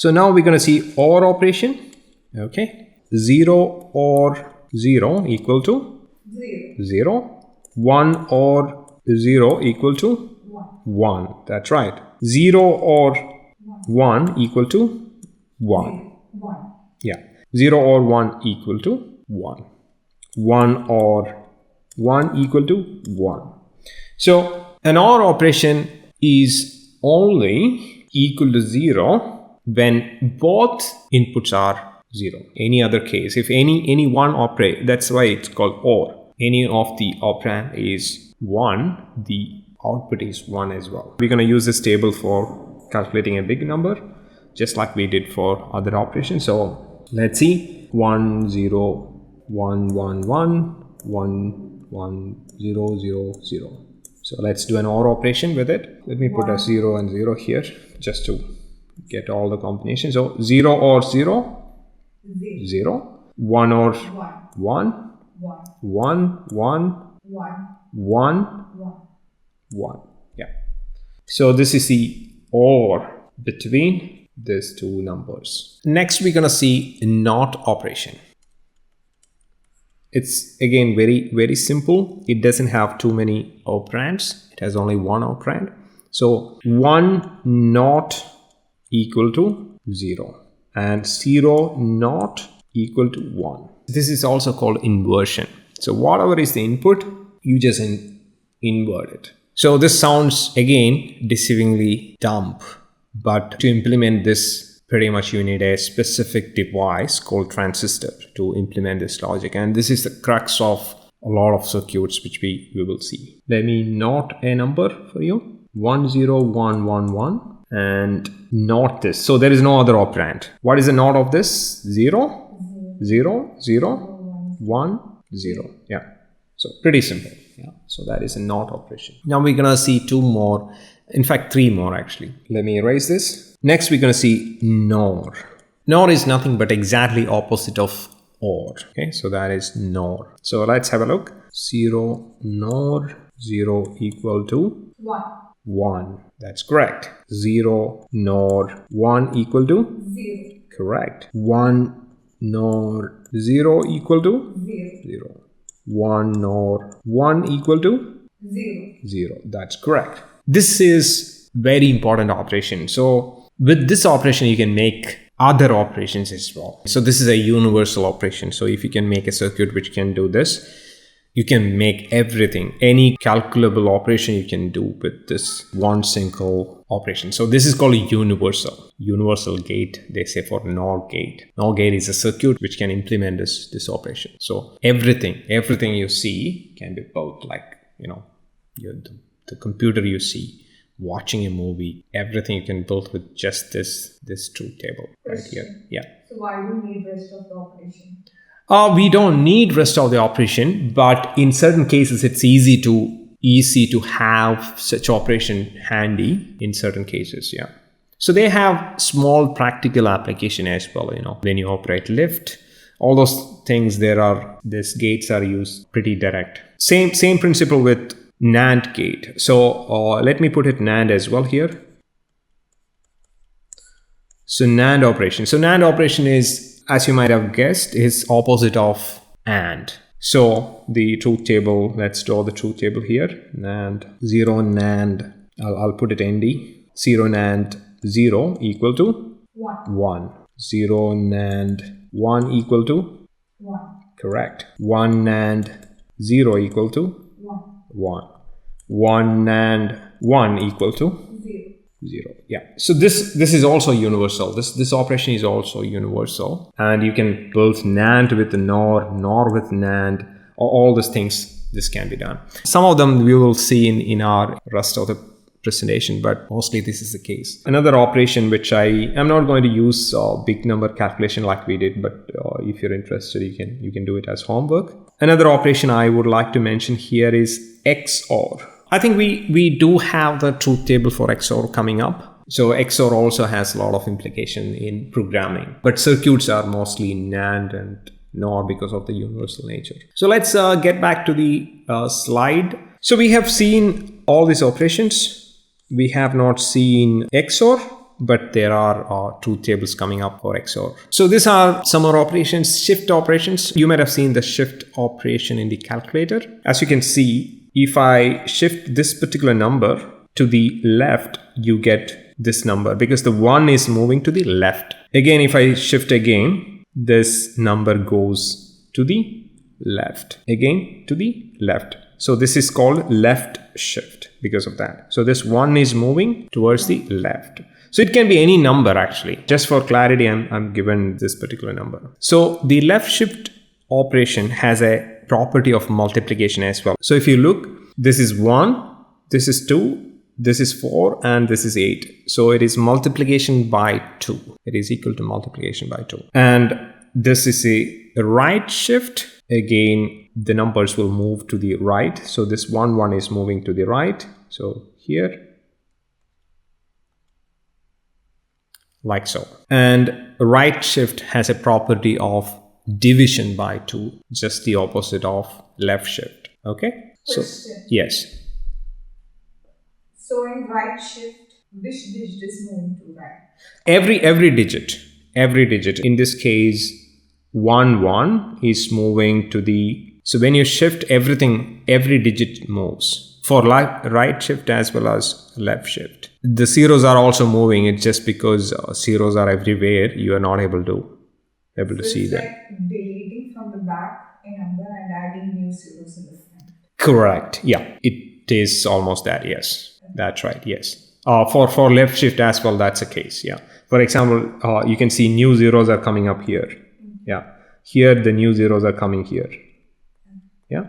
So now we're going to see OR operation. Okay. 0 OR 0 equal to 0. 1 OR 0 equal to 1. That's right. 0 OR 1 equal to 1. Yeah. 0 OR 1 equal to 1. 1 OR 1 equal to 1. So an OR operation is only equal to 0 when both inputs are 0. Any other case, if any one operate, that's why it's called OR. Any of the operand is 1, the output is 1 as well. We're going to use this table for calculating a big number, just like we did for other operations. So let's see. 1 0 1 1 1 1 1 0 0 0. So let's do an OR operation with it. Let me put a 0 and 0 here just to get all the combinations. So 0 OR 0 0. 1 OR 1 1 1 1. Yeah. So this is the OR between these two numbers. Next we're gonna see NOT operation. It's again very simple. It doesn't have too many operands. It has only one operand. So 1 not equal to 0 and 0 not equal to 1. This is also called inversion. So whatever is the input, you just invert it. So this sounds again deceivingly dumb, but to implement this, pretty much you need a specific device called transistor to implement this logic. And this is the crux of a lot of circuits which we will see. Let me note a number for you. 1 0 1 1 1 and not this. So there is no other operand. What is the NOT of this? 0 0 0 1 0. Yeah. So pretty simple. Yeah. So that is a NOT operation. Now we're gonna see two more. In fact, three more actually. Let me erase this. Next, we're going to see NOR. NOR is nothing but exactly opposite of OR. Okay, so that is NOR. So let's have a look. 0 NOR 0 equal to 1. That's correct. 0 NOR 1 equal to 0. Correct. 1 NOR 0 equal to 0. 1 NOR 1 equal to 0. That's correct. This is very important operation. So with this operation, you can make other operations as well. So this is a universal operation. So if you can make a circuit which can do this, you can make everything, any calculable operation you can do with this one single operation. So this is called a universal gate. They say for NOR gate. NOR gate is a circuit which can implement this operation. So everything you see can be built like, the computer you see, watching a movie, everything you can build with just this truth table right here. Yeah. So why do you need rest of the operation? We don't need rest of the operation, but in certain cases it's easy to have such operation handy in certain cases. Yeah. So they have small practical application as well. When you operate lift, all those things, these gates are used pretty direct. Same principle with NAND gate. So let me put it NAND as well here. So NAND operation. So NAND operation is, as you might have guessed, is opposite of AND. So the truth table, let's draw the truth table here. NAND 0 NAND, I'll put it ND. 0 NAND 0 equal to 1. 0 NAND 1 equal to 1. Correct. 1 NAND 0 equal to 1. 1 NAND 1 equal to 0. Yeah. So this is also universal. This operation is also universal, and you can build NAND with NOR with NAND. All these things, this can be done. Some of them we will see in our rest of the presentation, but mostly this is the case. Another operation which I am not going to use big number calculation like we did, but if you're interested, you can do it as homework. Another operation I would like to mention here is XOR. I think we do have the truth table for XOR coming up. So XOR also has a lot of implication in programming, but circuits are mostly NAND and NOR because of the universal nature. So let's get back to the slide. So we have seen all these operations. We have not seen XOR. but there are truth tables coming up for XOR. So these are some more operations, shift operations. You might have seen the shift operation in the calculator. As you can see, if I shift this particular number to the left, you get this number because the 1 is moving to the left. Again, if I shift again, this number goes to the left, again to the left. So this is called left shift because of that. So this 1 is moving towards the left. So it can be any number actually. Just for clarity, I'm given this particular number. So the left shift operation has a property of multiplication as well. So if you look, this is 1, this is 2, this is 4, and this is 8. So it is multiplication by 2. It is equal to multiplication by 2. And this is a right shift. Again, the numbers will move to the right. So this 1 is moving to the right. So here, like so. And right shift has a property of division by 2, just the opposite of left shift. Okay? Question. So, yes. So in right shift, which digit is moving to right? Every digit. In this case, 1 is moving to the, so when you shift everything, every digit moves. For right shift as well as left shift. The zeros are also moving. It's just because zeros are everywhere, you are not able to see it's them. Like deleting from the back a number and adding new zeros in the front. Correct. Yeah, it is almost that. Yes, that's right. Yes. For left shift as well, that's the case. Yeah. For example, you can see new zeros are coming up here. Yeah. Here the new zeros are coming here. Yeah.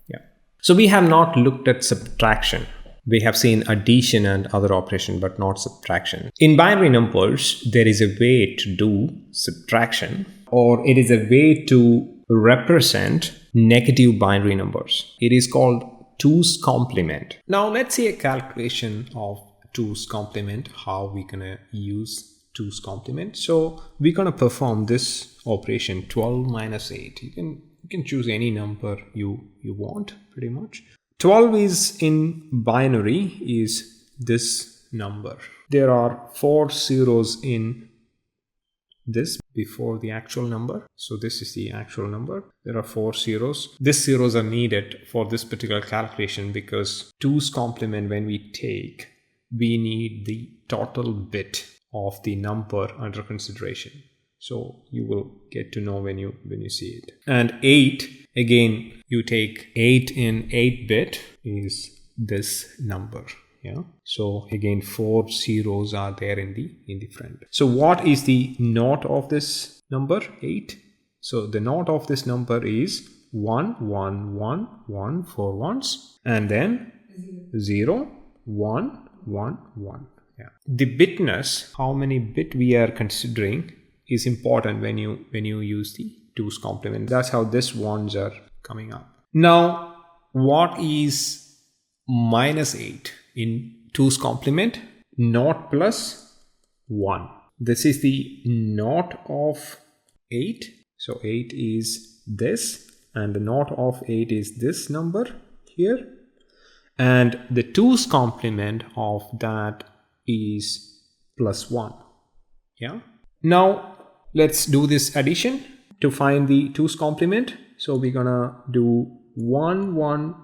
Yeah. So we have not looked at subtraction. We have seen addition and other operation, but not subtraction. In binary numbers, there is a way to do subtraction, or it is a way to represent negative binary numbers. It is called 2's complement. Now let's see a calculation of 2's complement, how we're gonna use 2's complement. So we're gonna perform this operation 12 minus 8. You can choose any number you want pretty much. 12 is in binary is this number. There are 4 zeros in this before the actual number. So this is the actual number. There are 4 zeros. These zeros are needed for this particular calculation because 2's complement, when we take, we need the total bit of the number under consideration. So you will get to know when you see it. And 8, again, you take 8 in 8-bit is this number. Yeah. So again, 4 zeros are there in the front. So what is the naught of this number? 8. So the naught of this number is 1, 1, 1, 1, 4 ones, and then 0, 1, 1, 1. Yeah. The bitness, how many bit we are considering, is important when you use the 2's complement. That's how these ones are coming up. Now, what is minus 8 in 2's complement? Naught plus 1. This is the naught of 8. So 8 is this, and the naught of 8 is this number here. And the 2's complement of that is plus 1. Yeah. Now, let's do this addition to find the 2's complement. So we're gonna do 1, 1,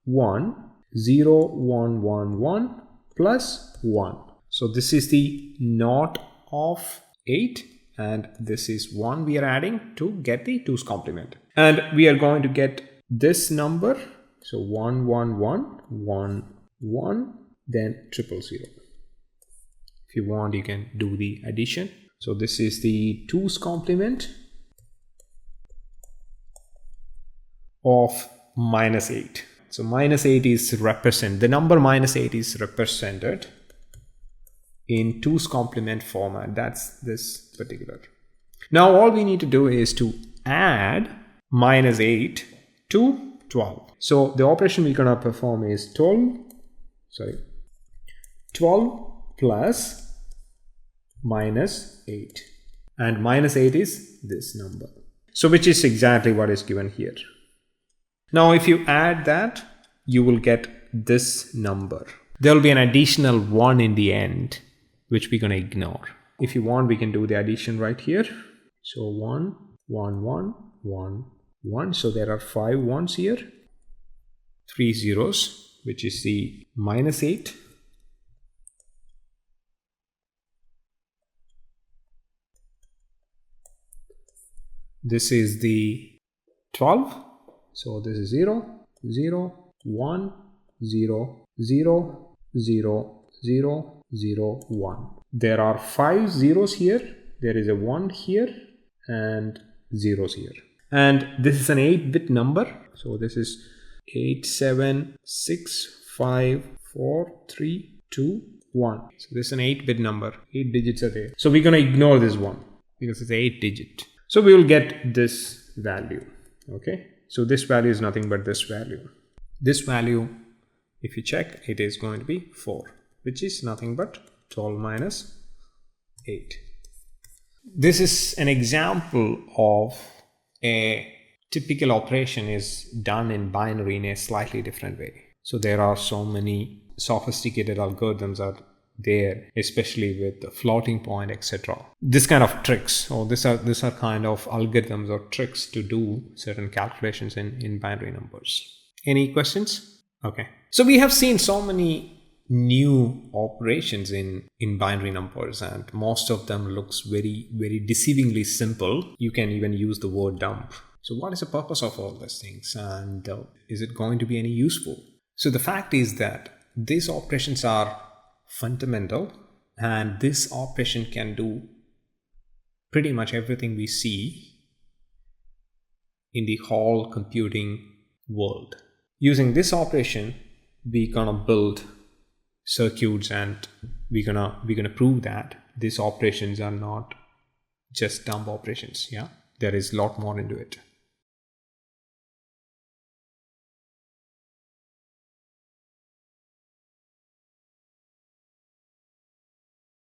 1, 0, 1, 1, 1 plus 1. So this is the naught of 8, and this is 1 we are adding to get the 2's complement. And we are going to get this number. So 1, 1, 1, 1, 1, then 0, 0. If you want, you can do the addition. So this is the 2's complement of minus 8. So minus 8 is the number minus 8 is represented in 2's complement format. That's this particular. Now all we need to do is to add minus 8 to 12. So the operation we're gonna perform is 12 plus minus 8. And minus 8 is this number. So which is exactly what is given here. Now if you add that, you will get this number. There will be an additional 1 in the end, which we're gonna ignore. If you want, we can do the addition right here. So 1, 1, 1, 1, 1. So there are 5 ones here, 3 zeros, which is the -8. This is the 12. So this is 0, 0, 1, 0, 0, 0, 0, 0, 1. There are 5 zeros here. There is a 1 here and zeros here. And this is an 8-bit number. So this is 8, 7, 6, 5, 4, 3, 2, 1. So this is an 8-bit number. 8 digits are there. So we're going to ignore this one because it's 8-digit. So we will get this value. Okay. So this value is nothing but this value. This value, if you check, it is going to be 4, which is nothing but 12 minus 8. This is an example of a typical operation is done in binary in a slightly different way. So there are so many sophisticated algorithms are there, especially with the floating point, etc. This kind of tricks, or these are kind of algorithms or tricks to do certain calculations in binary numbers. Any questions? Okay. So we have seen so many new operations in binary numbers, and most of them looks very, very deceivingly simple. You can even use the word dumb. So what is the purpose of all these things, and is it going to be any useful? So the fact is that these operations are fundamental, and this operation can do pretty much everything we see in the whole computing world. Using this operation, we're gonna build circuits, and we're gonna prove that these operations are not just dumb operations. Yeah, there is a lot more into it.